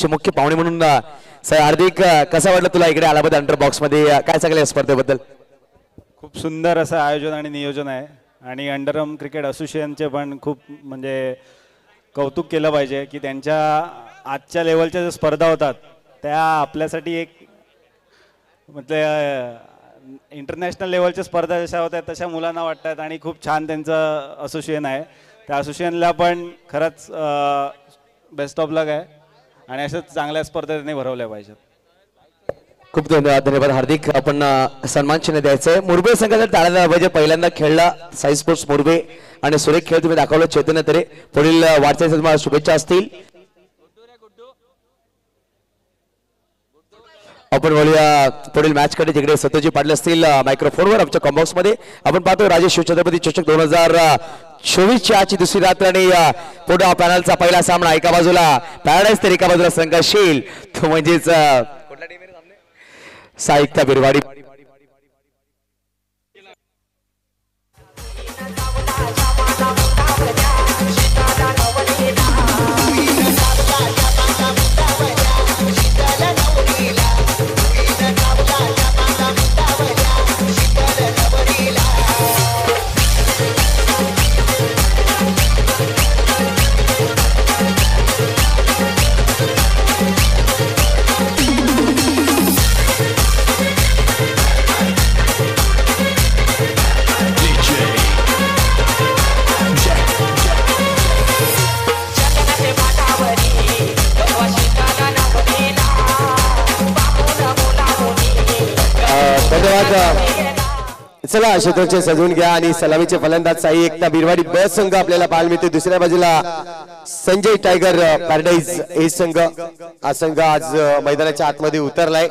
मुख्य पाहुणे म्हणून हार्दिक कसा वाटलं तुला इकडे आल्याबद्दल अंडर बॉक्स मध्ये काय सांगेल या स्पर्धेबद्दल? खूप सुंदर असं आयोजन आणि नियोजन आहे आणि अंडरआर्म क्रिकेट असोसिएशनचे पण खूप म्हणजे कौतुक केलं पाहिजे की त्यांच्या आजच्या लेवलच्या ज्या स्पर्धा होतात त्या आपल्यासाठी एक म्हणजे इंटरनॅशनल लेवलच्या स्पर्धा जशा होत्या तशा मुलांना वाटतात आणि खूप छान त्यांचं असोसिएशन आहे. त्या असोसिएशनला पण खरंच बेस्ट ऑफ लक आहे आणि अशाच चांगल्या स्पर्धा त्यांनी भरवल्या पाहिजेत. खूप धन्यवाद हार्दिक. आपण सन्मान चिन्ह द्यायचंय. मुरबे संघाला टाळा दिला पाहिजे. पहिल्यांदा खेळला साई स्पोर्ट्स मुरबे आणि सुरेख खेळ तुम्ही दाखवलं चैतन्य तरे. पुढील वाटचालीसाठी तुम्हाला शुभेच्छा असतील. आपण बोलूया पुढील मॅच कडे जिकडे सत्यजी पाटील असतील मायक्रोफोनवर आमच्या कॉम्बॉक्स मध्ये. आपण पाहतो राजेश शिवछत्रपती चषक 2024 आजची दुसरी रात्र आणि पुढे पॅनलचा पहिला सामना. एका बाजूला पॅराडाईज तर एका बाजूला संघर्षशील तो म्हणजेच साहित्य बिरवाडी. चला क्षेत्राचे सजवून घ्या आणि सलामीचे फलंदाज साई एकता बिरवाडी ब संघ आपल्याला पाहायला मिळते. दुसऱ्या बाजूला संजय टायगर पॅराडाईज ए संघ. हा संघ आज मैदानाच्या आतमध्ये उतरलाय.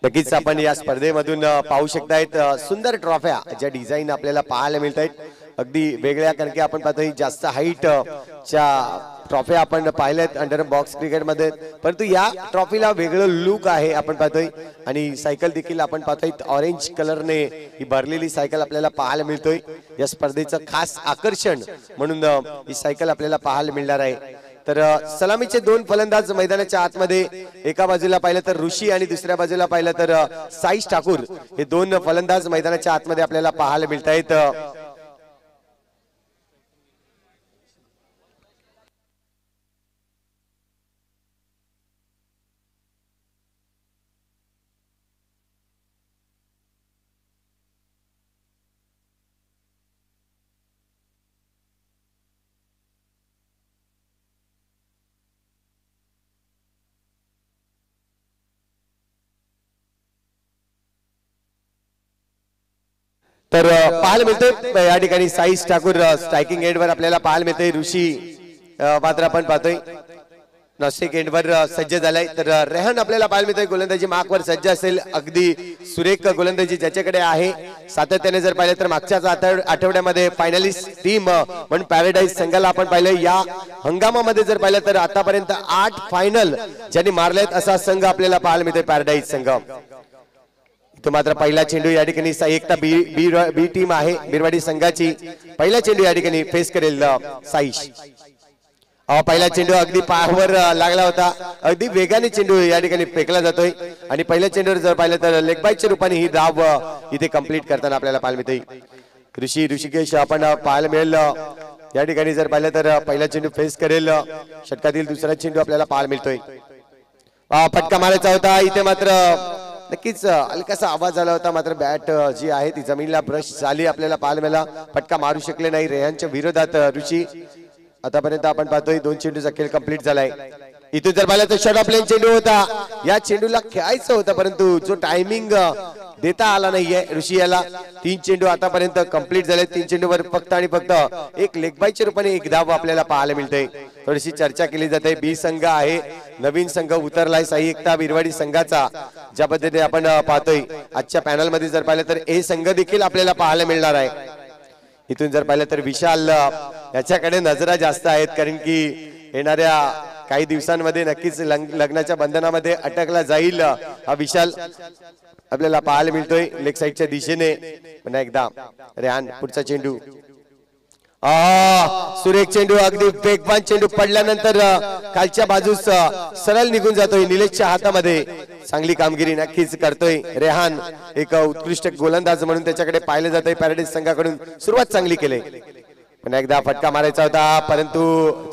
नक्कीच आपण या स्पर्धेमधून पाहू शकतायत सुंदर ट्रॉफ्या ज्या डिझाईन आपल्याला पाहायला मिळत आहेत. अगदी वेगळ्या कारण की आपण पाहतोय जास्त हाईट च्या ट्रॉफ्या आपण पाहिल्यात अंडर बॉक्स क्रिकेट मध्ये. परंतु या ट्रॉफीला वेगळं लुक आहे आपण पाहतोय आणि सायकल देखील आपण पाहतोय ऑरेंज कलरने ही भरलेली सायकल आपल्याला पाहायला मिळतोय. या स्पर्धेचं खास आकर्षण म्हणून ही सायकल आपल्याला पाहायला मिळणार आहे. तर सलामीचे दोन फलंदाज मैदानाच्या आतमध्ये. एका बाजूला पाहिलं तर ऋषी आणि दुसऱ्या बाजूला पाहिलं तर साईश ठाकूर हे दोन फलंदाज मैदानाच्या आतमध्ये आपल्याला पाहायला मिळत आहेत. तर पाहायला मिळतोय या ठिकाणी साईश ठाकूर स्ट्रायकिंग एंडवर आपल्याला पाहायला मिळतोय. ऋषी मात्र आपण पाहतोय नॉस्टिक एंडवर सज्ज झालाय. तर रेहान आपल्याला पाहायला मिळतोय गोलंदाजी मार्कवर सज्ज असेल. अगदी सुरेख गोलंदाजी ज्याच्याकडे आहे. सातत्याने जर पाहिलं तर मागच्याच आठवड्यामध्ये फायनलिस्ट टीम म्हणून पॅराडाईज संघाला आपण पाहिलं. या हंगामामध्ये जर पाहिलं तर आतापर्यंत 8 फायनल ज्यांनी मारलेत असा संघ आपल्याला पाहायला मिळतोय पॅराडाईज संघ. तो मात्र पहिला चेंडू या ठिकाणी एकता बी टीम आहे बिरवाडी संघाची. पहिला चेंडू या ठिकाणी फेस करेल साईश. पहिला चेंडू अगदी पायावर लागला होता. अगदी वेगाने चेंडू या ठिकाणी फेकला जातोय आणि पहिल्या चेंडूवर जर पाहिलं तर लेग बाईच्या रूपाने ही धाव इथे कंप्लीट करताना आपल्याला पाहायला मिळते. ऋषिकेश आपण पाहायला मिळेल या ठिकाणी जर पाहिलं तर पहिला चेंडू फेस करेल. षटकातील दुसरा चेंडू आपल्याला पाहायला मिळतोय. फटका मारायचा होता इथे मात्र नक्कीच हलकासा आवाज आला होता. मात्र बॅट जी आहे ती जमिनीला ब्रश झाली आपल्याला पाहायला मिळाला. फटका मारू शकले नाही रेहानच्या विरोधात ऋषी. आतापर्यंत आपण पाहतोय 2 चेंडूचा खेळ कंप्लीट झालाय. इथून जर पाहिलं तर शॉर्ट ऑफ लेन चेंडू होता. या चेंडूला खेळायचं होतं परंतु जो टायमिंग देता आला नाहीये ऋषी याला. 3 चेंडू आतापर्यंत कंप्लीट झाले. 3 चेंडूवर फक्त आणि फक्त एक लेग बायच्या रूपाने एक धाव आपल्याला पाहायला मिळते. थोडीशी चर्चा केली जाते. बी संघ आहे, नवीन संघ उतरलाय साई एकता बिरवाडी संघाचा. ज्या पद्धतीने आपण पाहतोय आजच्या पॅनल मध्ये जर पाहिलं तर ए संघ देखील आपल्याला पाहायला मिळणार आहे. इथून जर पाहिलं तर विशाल याच्याकडे नजरा जास्त आहेत, कारण की येणाऱ्या काही दिवसांमध्ये नक्कीच लग्नाच्या बंधनामध्ये अटकला जाईल हा विशाल आपल्याला पाहायला मिळतोय लेग साईडच्या दिशेने. पुन्हा एकदा रेहान पुढचा चेंडू, सुरेख चेंडू, अगदी वेगवान चेंडू पडल्यानंतर खालच्या बाजूस सरळ निघून जातोय निलेशच्या हातामध्ये. चांगली कामगिरी नक्कीच करतोय रेहान, एक उत्कृष्ट गोलंदाज म्हणून त्याच्याकडे पाहिलं जातंय. पॅराडाईज संघाकडून सुरुवात चांगली केली. पुन्हा एकदा फटका मारायचा होता परंतु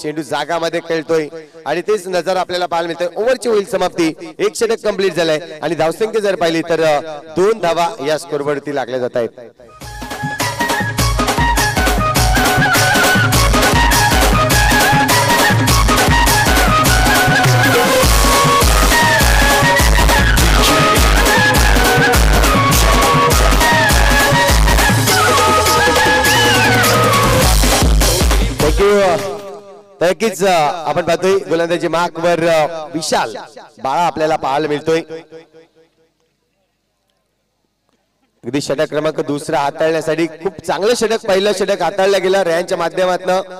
चेंडू जागामध्ये खेळतोय आणि तेच नजर आपल्याला पाहायला मिळतंय. ओव्हरची होईल समाप्ती, एक षटक कंप्लीट झालंय आणि धावसंख्या जर पाहिली तर 2 धावा या स्कोरवरती लागल्या जात आहेत. नक्कीच आपण पाहतोय गोलंदाजी मार्कवर विशाल बाळा आपल्याला पाहायला मिळतोय. अगदी षटक क्रमांक 2 हाताळण्यासाठी खूप चांगलं षटक, पहिलं षटक हाताळलं गेलं रेहानच्या माध्यमातून.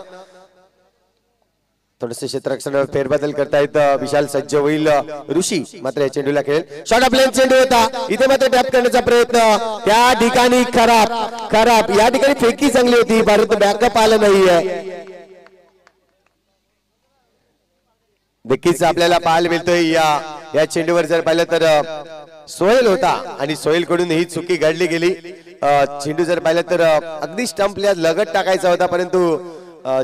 थोडस क्षेत्ररक्षणावर फेरबदल करतायत विशाल, सज्ज होईल ऋषी, मात्र या चेंडूला खेळेल. शॉर्ट ऑफ लेंथ चेंडू होता, इथे मात्र टॅप करण्याचा प्रयत्न, त्या ठिकाणी खराब. या ठिकाणी फेकी चांगली होती परंतु बॅकअप आलं नाहीये. नक्कीच आपल्याला पाहायला मिळतोय या चेंडूवर जर पाहिलं तर सोहेल होता आणि सोहेल कडून ही चुकी घडली गेली. चेंडू जर पाहिलं तर अगदी स्टंपला लगत टाकायचा होता परंतु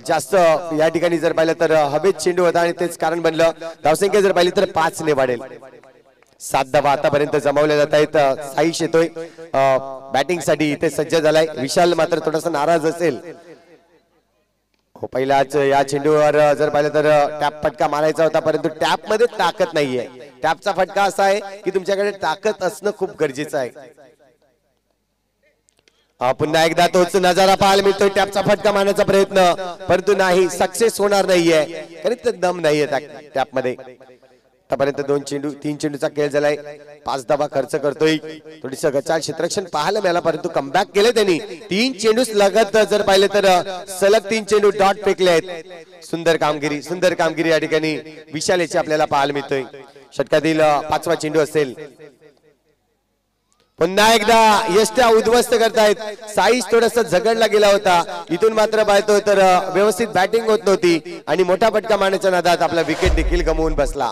जास्त या ठिकाणी जर पाहिलं तर हवेत चेंडू होता आणि तेच कारण बनलं. धावसंख्या जर पाहिली तर 5 ने वाढेल. 7 धावा आतापर्यंत जमावल्या जात आहेत. साईश येतोय बॅटिंग साठी, इथे सज्ज झालाय. विशाल मात्र थोडासा नाराज असेल. हो, पहिलाच या चेंडूवर जर पाहिलं तर टॅप फटका मारायचा होता परंतु टॅप मध्ये ताकद नाहीये. टॅपचा फटका असा आहे की तुमच्याकडे ताकद असणं खूप गरजेचं आहे. पुन्हा एकदा तोच नजारा पाहायला मिळतोय. टॅपचा फटका मारण्याचा प्रयत्न परंतु नाही, सक्सेस होणार नाहीये कारण दम नाहीये टॅप मध्ये. आतापर्यंत 3 चेंडूचा खेळ झालाय. 5 धावा खर्च करतोय. थोडीस गचाळ क्षेत्ररक्षण पाहायला मिळाला परंतु कमबॅक केले त्यांनी. 3 चेंडूच लगत जर पाहिले तर सलग 3 चेंडू डॉट फेकले आहेत. सुंदर कामगिरी या ठिकाणी विशाल याची आपल्याला पाहायला मिळतोय. षटकातील 5वा चेंडू असेल. पुन्हा एकदा यष्ट्या उद्ध्वस्त करतायत. साईश थोडासा झगडला गेला होता, इथून मात्र पाहतोय तर व्यवस्थित बॅटिंग होत नव्हती आणि मोठा फटका मारण्याच्या नादात आपला विकेट देखील गमावून बसला.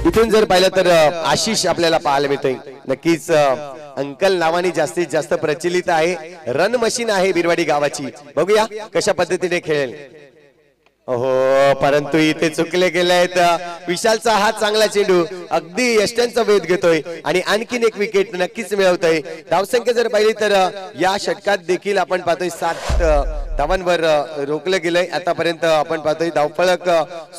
इथून जर पाहिलं तर आशिष आपल्याला पाहायला मिळतोय. नक्कीच अंकल नावाने जास्तीत जास्त प्रचलित आहे. रन मशीन आहे बिरवाडी गावाची. बघूया कशा पद्धतीने खेळेल. हो, परंतु इथे चुकले गेलेत. विशालचा हा चांगला चेंडू अगदी यष्ट्यांचा वेध घेतोय आणि आणखीन एक विकेट नक्कीच मिळवतोय. धावसंख्या जर पाहिली तर या षटकात देखील आपण पाहतोय 7 धावांवर रोखलं गेलंय. आतापर्यंत आपण पाहतोय धावफलक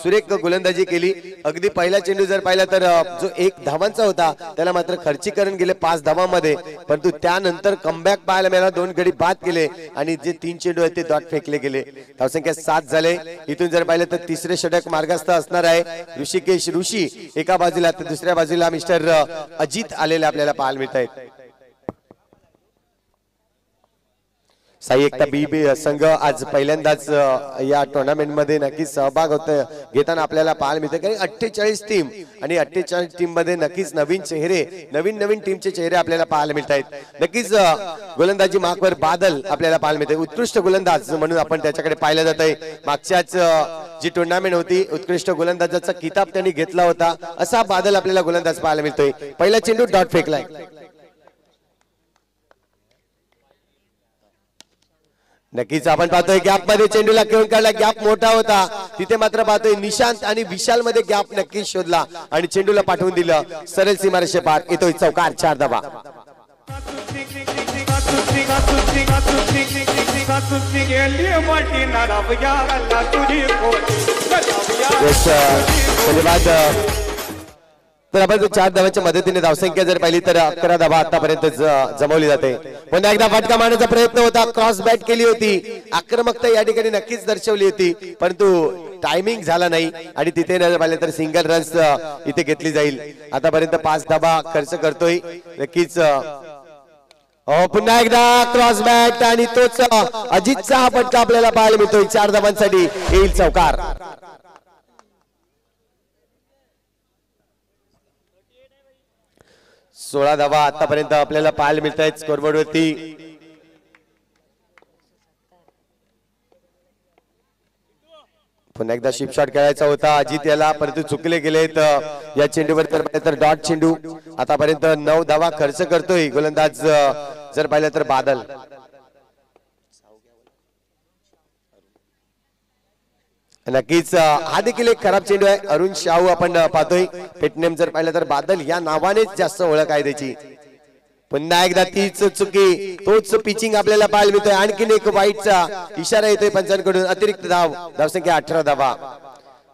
सुरेख गोलंदाजी केली. अगदी पहिला चेंडू जर पाहिला तर जो 1 धावांचा होता त्याला मात्र खर्चीकरण गेले 5 धावांमध्ये, परंतु त्यानंतर कमबॅक पाहायला मिळाला. 2 गडी बाद केले आणि जे 3 चेंडू आहेत ते डॉट फेकले गेले. धावसंख्या 7 झाले. इथून जर पाहिलं तर तिसरे षटक मार्गस्थ असणार आहे. ऋषी एका बाजूला तर दुसऱ्या बाजूला मिस्टर अजित आलेले आपल्याला पाहायला मिळत आहेत. साई एकता बी संघ आज पहिल्यांदाच या टुर्नामेंट मध्ये नक्कीच सहभाग घेताना आपल्याला पाहायला मिळते. कारण 48 टीम आणि 48 टीम मध्ये नक्कीच नवीन चेहरे, नवीन टीमचे चेहरे आपल्याला पाहायला मिळत आहेत. नक्कीच गोलंदाजी मार्कवर बादल आपल्याला पाहायला मिळते. उत्कृष्ट गोलंदाज म्हणून आपण त्याच्याकडे पाहिलं जात आहे. मागच्याच जी टुर्नामेंट होती उत्कृष्ट गोलंदाजाचा किताब त्यांनी घेतला होता. असा बादल आपल्याला गोलंदाज पाहायला मिळतोय. पहिला चेंडू डॉट फेकलाय. नक्कीच आपण पाहतोय गॅप मध्ये चेंडूला खेळून काढला. गॅप मोठा होता, तिथे मात्र पाहतोय निशांत आणि विशाल मध्ये गॅप नक्कीच शोधला आणि चेंडूला पाठवून दिलं. सरळ सीमारेषे पार येतोय चौकार. 4 धावा. तर आपण 4 धावांच्या मदतीने धावसंख्या जर पाहिली तर 11 धावा आतापर्यंत जमवली जाते. पुन्हा एकदा फटका मारण्याचा प्रयत्न होता, क्रॉस बॅट केली होती, आक्रमकता या ठिकाणी नक्कीच दर्शवली होती, परंतु टायमिंग झाला नाही आणि तिथे जर पाहिलं तर सिंगल रन्स इथे घेतली जाईल. आतापर्यंत 5 धावा खर्च करतोय नक्कीच. पुन्हा एकदा क्रॉस बॅट आणि तोच अजितचा हा फटका आपल्याला पाहायला मिळतोय. 4 धावांसाठी येईल चौकार. 16 धावा आतापर्यंत आपल्याला पाहायला मिळत आहेत स्कोरबोर्ड वरती. पुन्हा एकदा शिप शॉट खेळायचा होता अजित याला, परंतु चुकले गेलेत या चेंडूवर. तर डॉट चेंडू आतापर्यंत 9 धावा खर्च करतोय गोलंदाज जर पाहिलं तर बादल. नक्कीच हा देखील एक खराब चेंडू आहे. अरुण शाहू आपण पाहतोय, पेटनेम जर पाहिलं तर बादल या नावानेच जास्त ओळख आहे त्याची. पुन्हा एकदा तीच चुकी, तोच पिचिंग आपल्याला पाहायला मिळतोय. आणखीन एक वाईटचा इशारा येतोय पंचांकडून. अतिरिक्त धावसंख्या 18 धावा.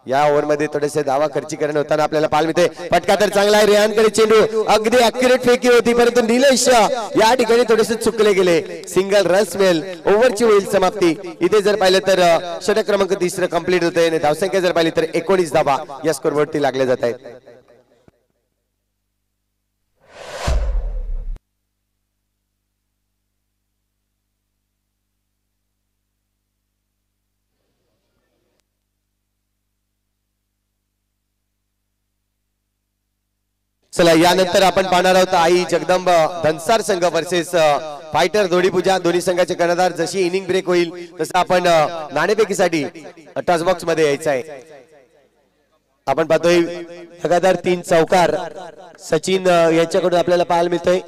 या ओव्हर मध्ये थोडेसे धावा खर्चीकरण होताना आपल्याला पाहायला मिळते. फटका तर चांगला आहे, रेहानकडे चेंडू अगदी अॅक्युरेट फेकी होती, परंतु निलेश या ठिकाणी थोडेसे चुकले गेले. सिंगल रन्स मिळेल, ओव्हरची होईल समाप्ती. इथे जर पाहिलं तर षटक क्रमांक 3 कंप्लीट होतोय आणि धावसंख्या जर पाहिली तर 19 धावा या स्कोरवरती लागल्या जात आहेत. चला यानंतर आपण पाहणार आहोत आई जगदंब धनसार संघ वर्सेस फायटर धोडीपूजा. दोन्ही संघाचे कर्णधार जशी इनिंग ब्रेक होईल तसं आपण नाणेफेकीसाठी टॉस बॉक्स मध्ये यायचं आहे. आपण पाहतोय लगातार 3 चौकार सचिन यांच्याकडून आपल्याला पाहायला मिळतोय.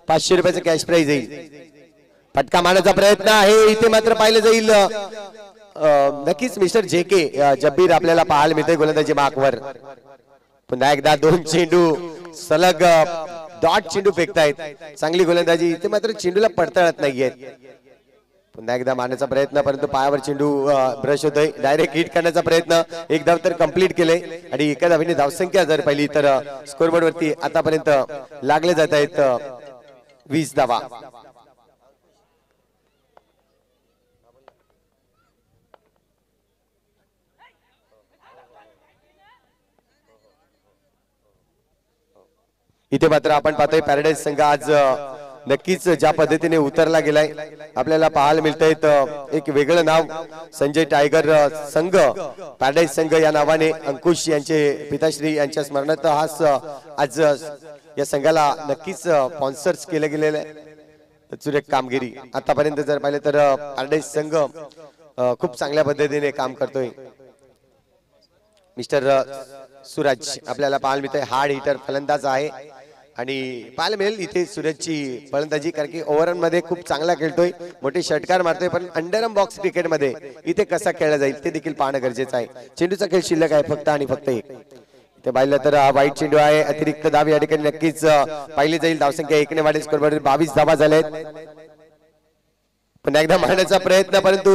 500 रुपयाचं कॅश प्राइज येईल. फटका मारण्याचा प्रयत्न आहे, इथे मात्र पाहिलं जाईल. नक्कीच मिस्टर JK जब्बीर आपल्याला पाहायला मिळतोय गोलंदाजी मार्कवर. पुन्हा एकदा 2 चेंडू सलग डॉट चेंडू फेकतायत. चांगली गोलंदाजी, इथे मात्र चेंडूला पडताळत नाहीयेत. पुन्हा एकदा मारण्याचा प्रयत्न, परंतु पायावर चेंडू ब्रश होतोय. डायरेक्ट हिट करण्याचा प्रयत्न, एक धाव तर कंप्लीट केले आणि एका धावेने धावसंख्या जर पाहिली तर स्कोरबोर्ड वरती आतापर्यंत लागले जात आहेत 20 धावा. इथे मात्र आपण पाहतोय पॅराडाईज संघ आज नक्कीच ज्या पद्धतीने उतरला गेलाय आपल्याला पाहायला मिळतंय. एक वेगळं नाव संजय टायगर संघ पॅराडाईज संघ या नावाने अंकुश यांचे पिताश्री यांच्या स्मरणार्थ हाच आज या संघाला नक्कीच स्पॉन्सर्स केले गेलेले सुरेख कामगिरी. आतापर्यंत जर पाहिलं तर पॅराडाईज संघ खूप चांगल्या पद्धतीने काम करतोय. मिस्टर सूरज आपल्याला पाहायला मिळतोय, हार्ड हिटर फलंदाज आहे आणि पाहायला मिळेल इथे सूरजची फलंदाजी, कारण की ओव्हरऑल मध्ये खूप चांगला खेळतोय, मोठे षटकार मारतोय. पण अंडरआर्म बॉक्स क्रिकेट मध्ये इथे कसा खेळला जाईल ते देखील पाहणं गरजेचं आहे. चेंडूचा खेळ शिल्लक आहे फक्त आणि फक्त एक. इथे पाहिलं तर हा वाईट चेंडू आहे, अतिरिक्त धाव या ठिकाणी नक्कीच पाहिली जाईल. धावसंख्या 1 ने वाढेल, स्कोरबोर्ड 22 धावा झाल्यात. पुन्हा एकदा मारण्याचा प्रयत्न, परंतु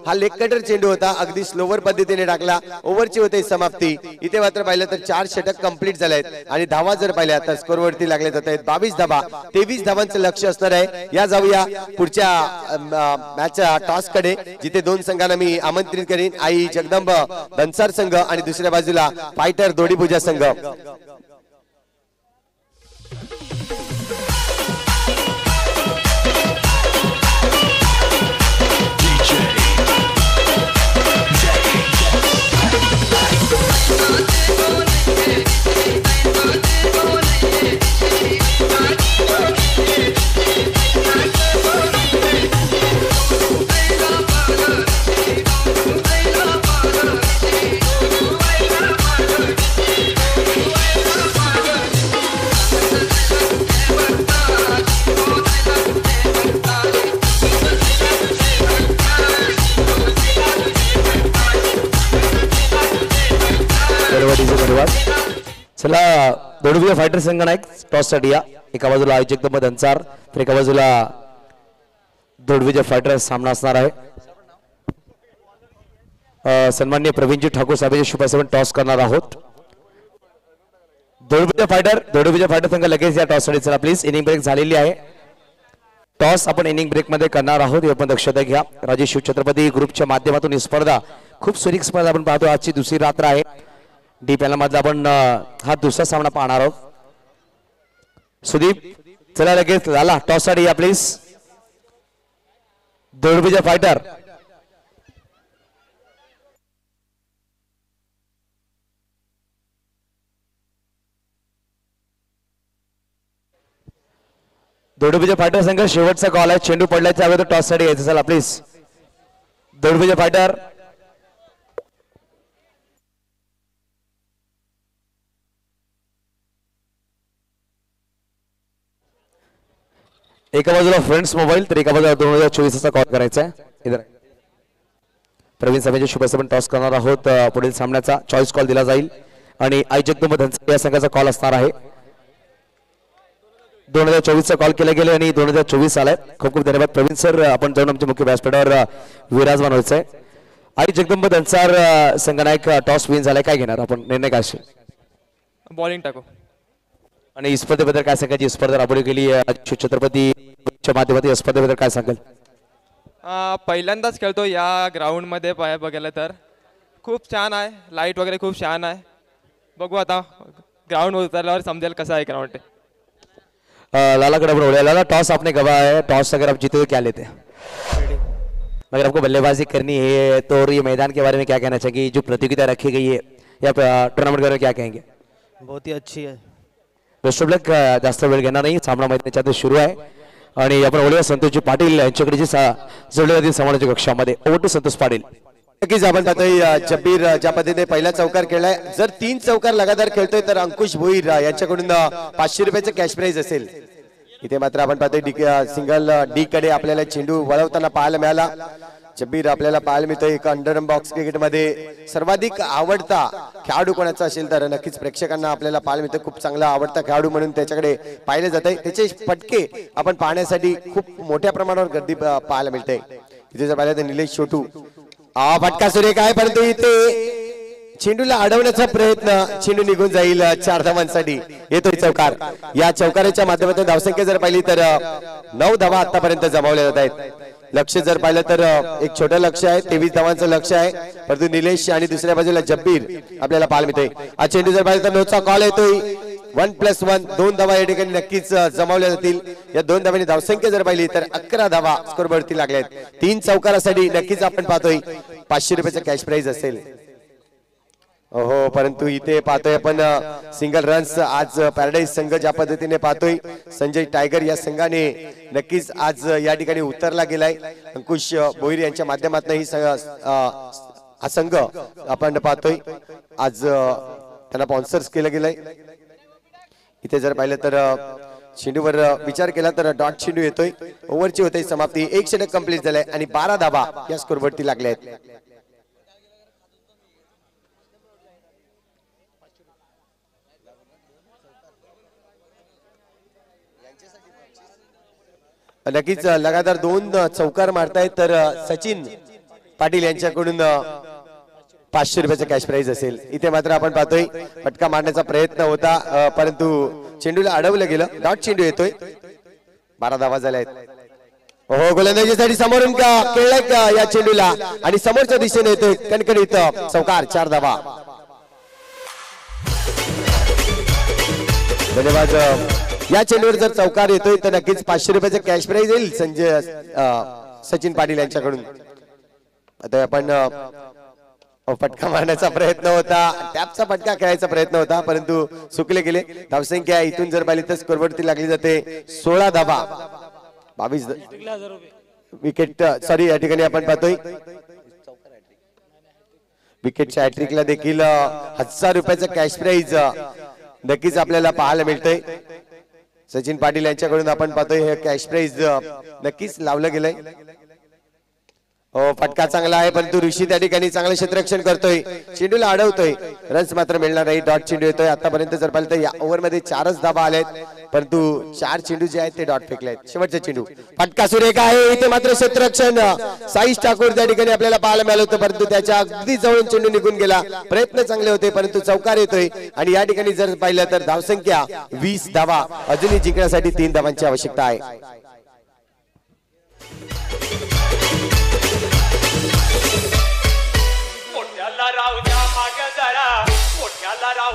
हा लेग कटर चेंडू होता, अगदी स्लोवर पद्धतीने टाकला. ओव्हरची होते समाप्ती. इथे मात्र पाहिलं तर 4 षटक कंप्लीट झाले आहेत आणि धावा जर पाहिल्या तर स्कोर वरती लागले जात आहेत 22 धावा. 23 धावांचं लक्ष असणार आहे. या जाऊया पुढच्या मॅचच्या टॉस कडे, जिथे 2 संघांना मी आमंत्रित करीन. आई जगदंब धनसार संघ आणि दुसऱ्या बाजूला फायटर धोडीपूजा संघ. चला धोडीपूजा फायटर संघ नायक टॉस साठी या. एका बाजूला आई जगदंब धनसार तर एका बाजूला धोडीपूजा फायटर सामना असणार आहे. सन्माननीय प्रवीणजी ठाकूर साहेबांच्या शुभाशय टॉस करणार आहोत. दोडविजय फायटर संघ लगेच या टॉस साठी चला प्लीज. इनिंग ब्रेक झालेली आहे. टॉस आपण इनिंग ब्रेक मध्ये करणार आहोत हे आपण दक्षता घ्या. राजे शिवछत्रपती ग्रुपच्या माध्यमातून ही स्पर्धा खूप सुरेख स्पर्धा आपण पाहतो. आजची दुसरी रात्र आहे. डी पॅनल मधला आपण हा दुसरा सामना पाहणार आहोत. सुदीप चला लगेच झाला टॉस साठी या प्लीज. दोडविजय फायटर दोडविजय फायटर संघ शेवटचा कॉल आहे. चेंडू पडल्याच्या अगोदर टॉस साठी यायचं. चला प्लीज दोडविजय फायटर. एका बाजूला फ्रेंड्स मोबाईल तर एका बाजूला 2024 कॉल करायचा आहे. इधर प्रवीण सभेच्या शुभेच्छा आपण टॉस करणार आहोत. पुढील सामन्याचा चॉईस कॉल दिला जाईल आणि आई जगदंब धनसर या संघाचा कॉल असणार आहे. 2024 कॉल केला गेले आणि 2024 आलाय. खूप खूप धन्यवाद प्रवीण सर. आपण जाऊन आमच्या मुख्य व्यासपीठावर विराजमान व्हायचंय. आई जगदंब धनसार संघनायक टॉस विन झालाय. काय घेणार आपण निर्णय काय असेल? बॉलिंग टाकू. आणि स्पर्धेबद्दल काय सांगायची? स्पर्धा राबवली गेली छत्रपतीच्या माध्यमातून. स्पर्धेबद्दल काय सांगाल? पहिल्यांदाच खेळतो या ग्राउंड मध्ये बघायला तर खूप छान आहे. लाईट वगैरे खूप छान आहे. बघू आता ग्राउंड उतरल्यावर समजेल कसं आहे ग्राउंड. लाला कड़ा बोले लाला टॉस आपने गवाया है. टॉस अगर आप जीते तो क्या लेते हैं? अगर आपको बल्लेबाजी करनी है तो ये मैदान के बारे में क्या कहना चाहिए? जो प्रतियोगिता रखी गई है या टूर्नामेंट के बारे में क्या कहेंगे? बहुत ही अच्छी है. बेस्ट ऑफ लक. जास्त वेळ घेणार नाही. सामना मैदानाच्या आत सुरू आहे आणि आपण बोलूया संतोषजी पाटील यांच्याकडे जोडले जातील समालोचक कक्षामध्ये. Over to Santosh Patil. नक्कीच आपण पाहतोय जब्बीर ज्या पद्धतीने पहिला चौकार खेळलाय. जर 3 चौकार लगातार खेळतोय तर अंकुश भोईर यांच्याकडून 500 रुपयाचं कॅश प्राइज असेल. इथे मात्र आपण पाहतोय सिंगल डी कडे आपल्याला चेंडू वळवताना पाहायला मिळाला. जब्बीर आपल्याला पाहायला मिळतोय. एक अंडर बॉक्स क्रिकेट मध्ये सर्वाधिक आवडता खेळाडू कोणाचा असेल तर नक्कीच प्रेक्षकांना आपल्याला पाहायला मिळतं. खूप चांगला आवडता खेळाडू म्हणून त्याच्याकडे पाहिले जात आहे. त्याचे फटके आपण पाहण्यासाठी खूप मोठ्या प्रमाणावर गर्दी पाहायला मिळते. इथे जर पाहिलं तर निलेश छोटू फटका सुरेख आहे परंतु इथे चेंडूला अडवण्याचा प्रयत्न. चेंडू निघून जाईल. 4 धावांसाठी येतोय चौकार. या चौकाराच्या माध्यमातून धावसंख्या जर पाहिली तर 9 धावा आतापर्यंत जमावल्या जात आहेत. लक्ष जर पाहिलं तर एक छोटं लक्ष आहे. 23 धावांचं लक्ष आहे. परंतु निलेश आणि दुसऱ्या बाजूला जब्बीर आपल्याला पाहायला मिळतोय. हा चेंडू जर पाहिलं तर नोचा कॉल येतोय. 1+1 2 धावा या ठिकाणी नक्कीच जमावल्या जातील. या 2 धावांनी धावसंख्या जर पाहिली तर 11 धावा स्कोरवरती लागल्या आहेत. 3 चौकारासाठी नक्कीच आपण पाहतोय 500 रुपयाचं कॅश प्राइज असेल. हो परंतु इथे पाहतोय आपण सिंगल रन्स आज पॅराडाईज संघ ज्या पद्धतीने पाहतोय. संजय टायगर या संघाने नक्कीच आज या ठिकाणी उतरला गेलाय. अंकुश भोईर यांच्या माध्यमातून ही हा संघ आपण पाहतोय. आज त्यांना स्पॉन्सर्स केलं गेलंय. इथे जर पाहिलं तर चेंडूवर विचार केला तर डॉट चेंडू येतोय. ओव्हरची होते समाप्ती. 1 षटक कंप्लीट झालंय आणि 12 धावा या स्कोरवरती लागल्या आहेत. नक्कीच लगातार 2 चौकार मारतायत तर सचिन पाटील यांच्याकडून 500 रुपयाचं कॅश प्राइज असेल. इथे मात्र आपण पाहतोय फटका मारण्याचा प्रयत्न होता परंतु चेंडूला अडवलं गेलं. डॉट चेंडू येतोय. 12 धावा झाल्या आहेत. हो गोलंदाजीसाठी समोरून खेळलाय का या चेंडूला आणि समोरच्या दिशेने येतोय कणकणीत चौकार. 4 धावा. धन्यवाद. या चेंडूवर जर चौकार येतोय तर नक्कीच 500 रुपयाचं कॅश प्राइज येईल सचिन पाटील यांच्याकडून. आता आपण फटका मारण्याचा प्रयत्न होता. टॅपचा फटका खेळायचा प्रयत्न होता परंतु चुकले गेले. धावसंख्या इथून जर पाहिली तर स्कोरवरती लागली जाते 16 धावा. 22 विकेट. सॉरी या ठिकाणी आपण पाहतोय विकेटच्या हॅट्रिकला देखील 1000 रुपयाचं कॅश प्राइज नक्कीच आपल्याला पाहायला मिळतंय. सचिन पाटील यांच्याकडून आपण पाहतोय हे कॅश प्राइज नक्कीच लावलं गेलंय. हो फटका चांगला आहे परंतु ऋषी त्या ठिकाणी चांगलं क्षेत्ररक्षण करतोय. चेंडूला अडवतोय. रन्स मात्र मिळणार नाही. डॉट चेंडू येतोय. आतापर्यंत जर पाहिलं तर या ओव्हर मध्ये 4च धावा आल्यात. परंतु 4 चेंडू जे आहेत ते डॉट फेकले आहेत. शेवटचा चेंडू फटका सुरेख आहे. इथे मात्र क्षेत्ररक्षण साईश ठाकूर त्या ठिकाणी आपल्याला पाहायला मिळालं होतं, परंतु त्याच्या अगदी जवळून चेंडू निघून गेला. प्रयत्न चांगले होते परंतु चौकार येतोय आणि या ठिकाणी जर पाहिलं तर धावसंख्या 20 धावा. अजूनही जिंकण्यासाठी 3 धावांची आवश्यकता आहे.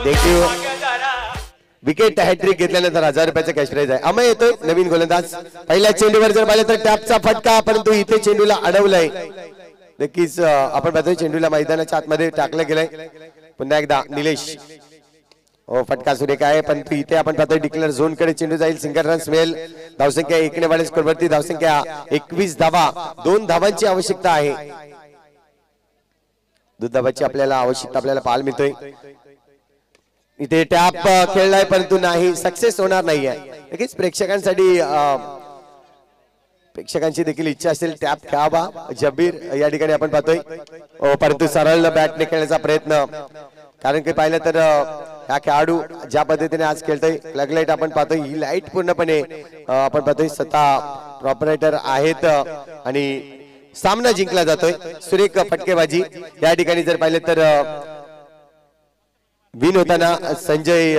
देखील विकेट हॅट्रिक घेतल्यानंतर 1000 रुपयाचा कॅश प्राइज आहे. अमय येतोय नवीन गोलंदाज. पहिल्या चेंडूवर जर पाहिलं तर टॅपचा फटका, परंतु इथे चेंडूला अडवलंय. नक्कीच आपण पाहतोय चेंडूला मैदानाच्या आतमध्ये टाकलं गेलंय. पुन्हा एकदा निलेश. हो फटका सुरेख आहे, परंतु इथे आपण पाहतोय डिक्लेअर झोन कडे चेंडू जाईल. सिंगल रन्स मिळेल. धावसंख्या 1 ने वाढेल. स्कोरवरती धावसंख्या 21 धावा. 2 धावांची आवश्यकता आहे. 2 धावांची आपल्याला पाहायला मिळतोय. इथे टॅप खेळलाय परंतु नाही, सक्सेस होणार नाहीये. नक्कीच प्रेक्षकांची देखील इच्छा असेल टॅप खेळावा. जबीर या ठिकाणी आपण पाहतोय परंतु सरळ बॅटने खेळण्याचा प्रयत्न, कारण की पाहिलं तर हा खेळाडू ज्या पद्धतीने आज खेळतोय. प्लग लाईट आपण पाहतोय, ही लाईट पूर्णपणे आपण पाहतोय स्वतः प्रॉपरेटर आहेत आणि सामना जिंकला जातोय. सुरेख फटकेबाजी या ठिकाणी जर पाहिलं तर विन होताना संजय